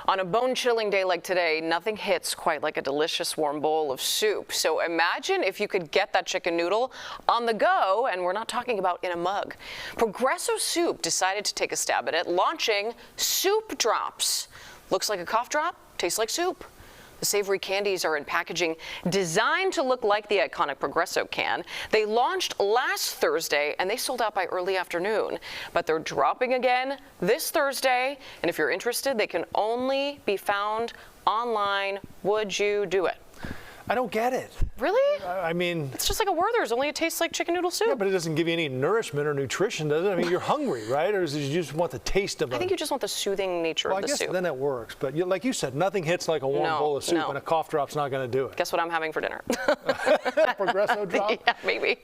On a bone-chilling day like today, nothing hits quite like a delicious warm bowl of soup. So imagine if you could get that chicken noodle on the go, and we're not talking about in a mug. Progresso Soup decided to take a stab at it, launching Soup Drops. Looks like a cough drop, tastes like soup. The savory candies are in packaging designed to look like the iconic Progresso can. They launched last Thursday and they sold out by early afternoon, but they're dropping again this Thursday. And if you're interested, they can only be found online. Would you do it? I don't get it. Really? I mean, it's just like a Werther's, only it tastes like chicken noodle soup. Yeah, but it doesn't give you any nourishment or nutrition, does it? I mean, you're hungry, right? Or do you just want the taste of it? I think you just want the soothing nature of the soup. I guess then it works. But like you said, nothing hits like a warm bowl of soup, and a cough drop's not going to do it. Guess what I'm having for dinner? Progresso drop? Yeah, maybe.